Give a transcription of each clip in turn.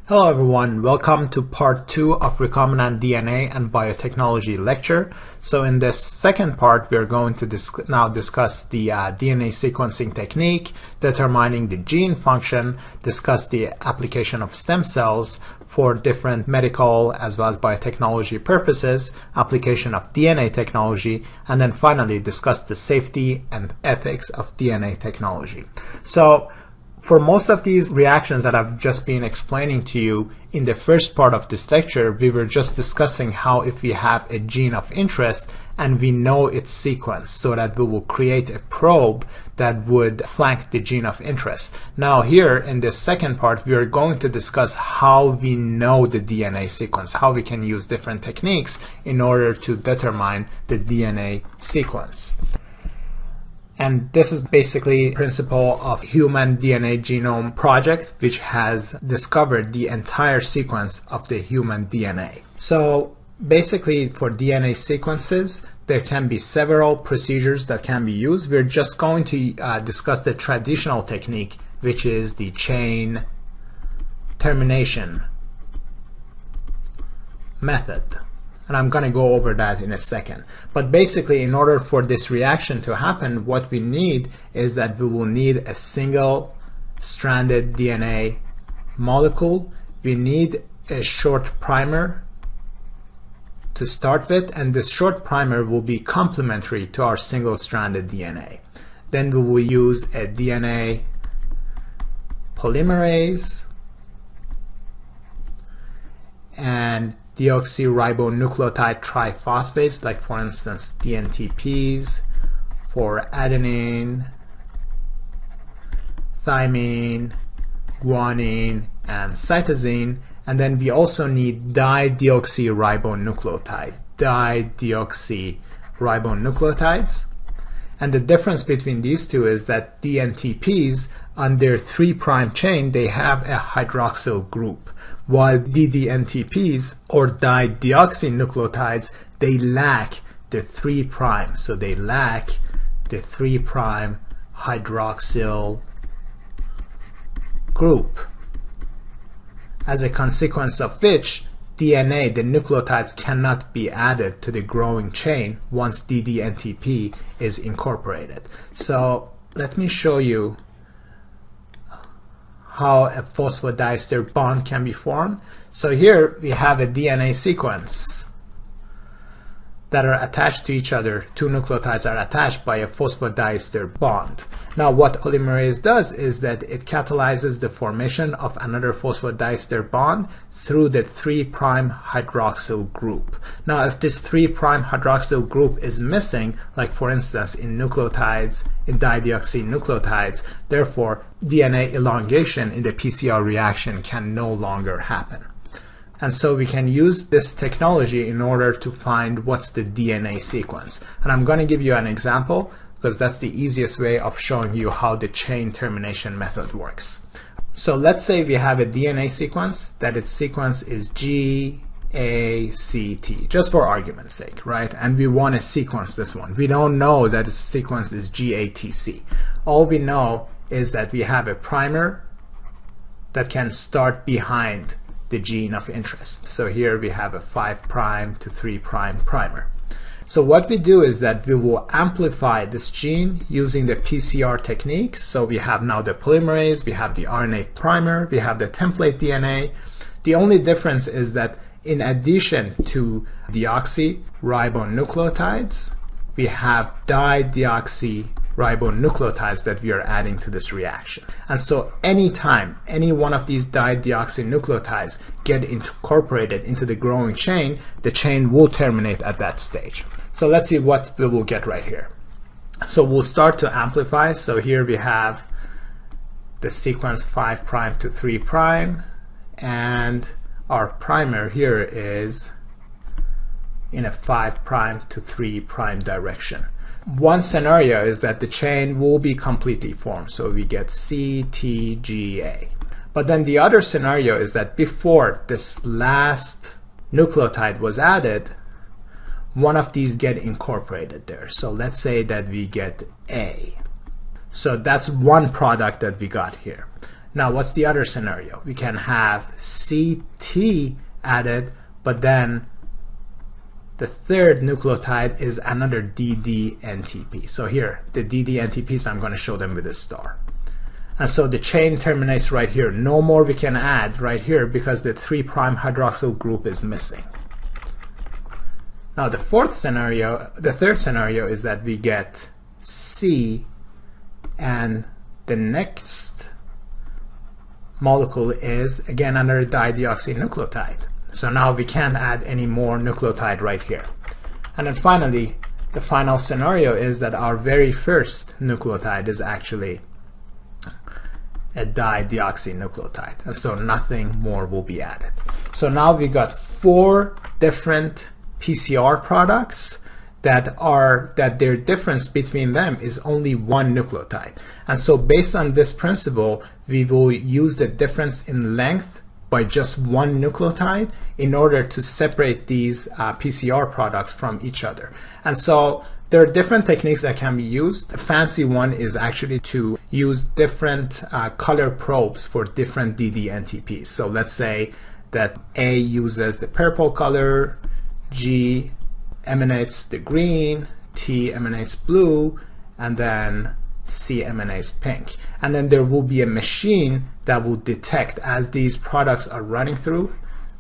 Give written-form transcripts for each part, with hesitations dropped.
Hello everyone, welcome to part 2 of Recombinant DNA and Biotechnology lecture. So in this second part, we're going to now discuss the DNA sequencing technique, determining the gene function, discuss the application of stem cells for different medical as well as biotechnology purposes, application of DNA technology, and then finally discuss the safety and ethics of DNA technology. So for most of these reactions that I've just been explaining to you in the first part of this lecture, we were just discussing how if we have a gene of interest and we know its sequence so that we will create a probe that would flank the gene of interest. Now here in this second part, we are going to discuss how we know the DNA sequence, how we can use different techniques in order to determine the DNA sequence. And this is basically the principle of Human DNA Genome Project, which has discovered the entire sequence of the human DNA. So basically for DNA sequences, there can be several procedures that can be used. We're just going to discuss the traditional technique, which is the chain termination method. And I'm going to go over that in a second. But basically, in order for this reaction to happen, what we need is that we will need a single stranded DNA molecule. We need a short primer to start with, and this short primer will be complementary to our single stranded DNA. Then we will use a DNA polymerase and deoxyribonucleotide triphosphates, like for instance DNTPs for adenine, thymine, guanine, and cytosine. And then we also need dideoxyribonucleotides. And the difference between these two is that DNTPs on their 3' chain, they have a hydroxyl group, while DDNTPs or dideoxynucleotides, they lack the 3', so they lack the 3' hydroxyl group. As a consequence of which, DNA, the nucleotides, cannot be added to the growing chain once DDNTP is incorporated. So let me show you how a phosphodiester bond can be formed. So here we have a DNA sequence that are attached to each other. Two nucleotides are attached by a phosphodiester bond. Now what polymerase does is that it catalyzes the formation of another phosphodiester bond through the 3' hydroxyl group. Now if this 3' hydroxyl group is missing, like for instance in nucleotides, in dideoxynucleotides, therefore DNA elongation in the PCR reaction can no longer happen. And so we can use this technology in order to find what's the DNA sequence. And I'm going to give you an example because that's the easiest way of showing you how the chain termination method works. So let's say we have a DNA sequence that its sequence is GACT, just for argument's sake, right? And we want to sequence this one. We don't know that its sequence is GATC. All we know is that we have a primer that can start behind the gene of interest. So here we have a 5' to 3' primer. So what we do is that we will amplify this gene using the PCR technique. So we have now the polymerase, we have the RNA primer, we have the template DNA. The only difference is that in addition to deoxyribonucleotides, we have dideoxyribonucleotides that we are adding to this reaction. And so anytime any one of these dideoxynucleotides get incorporated into the growing chain, the chain will terminate at that stage. So let's see what we will get right here. So we'll start to amplify. So here we have the sequence 5' to 3', and our primer here is in a 5' to 3' direction. One scenario is that the chain will be completely formed, so we get CTGA. But then the other scenario is that before this last nucleotide was added, one of these get incorporated there. So let's say that we get A. So that's one product that we got here. Now, what's the other scenario? We can have CT added, but then the third nucleotide is another DDNTP. So here, the DDNTPs, I'm going to show them with a star. And so the chain terminates right here. No more we can add right here because the 3' hydroxyl group is missing. Now the third scenario is that we get C and the next molecule is again another dideoxynucleotide. So now we can't add any more nucleotide right here. And then finally, the final scenario is that our very first nucleotide is actually a dideoxynucleotide, and so nothing more will be added. So now we got 4 different PCR products that their difference between them is only 1 nucleotide. And so based on this principle, we will use the difference in length by just 1 nucleotide in order to separate these PCR products from each other. And so there are different techniques that can be used. A fancy one is actually to use different color probes for different DDNTPs. So let's say that A uses the purple color, G emanates the green, T emanates blue, and then C emanates pink. And then there will be a machine that will detect as these products are running through.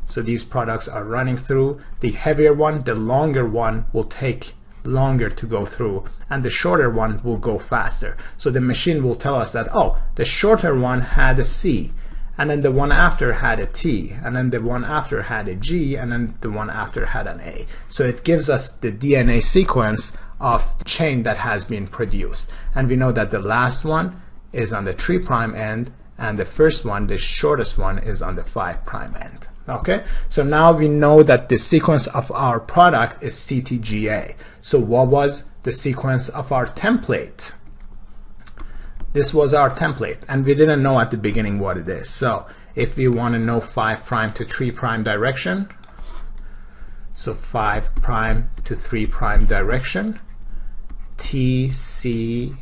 So these products are running through. The heavier one, the longer one, will take longer to go through, and the shorter one will go faster. So the machine will tell us that, oh, the shorter one had a C, and then the one after had a T, and then the one after had a G, and then the one after had an A. So it gives us the DNA sequence of the chain that has been produced. And we know that the last one is on the 3' end, and the first one, the shortest one, is on the 5' end. Okay, so now we know that the sequence of our product is CTGA. So what was the sequence of our template? This was our template, and we didn't know at the beginning what it is. So if we want to know 5' to 3' direction, so 5' to 3' direction, TCAG.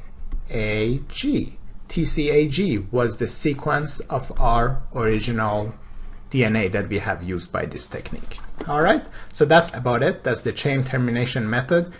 TCAG was the sequence of our original DNA that we have used by this technique. All right, so that's about it. That's the chain termination method.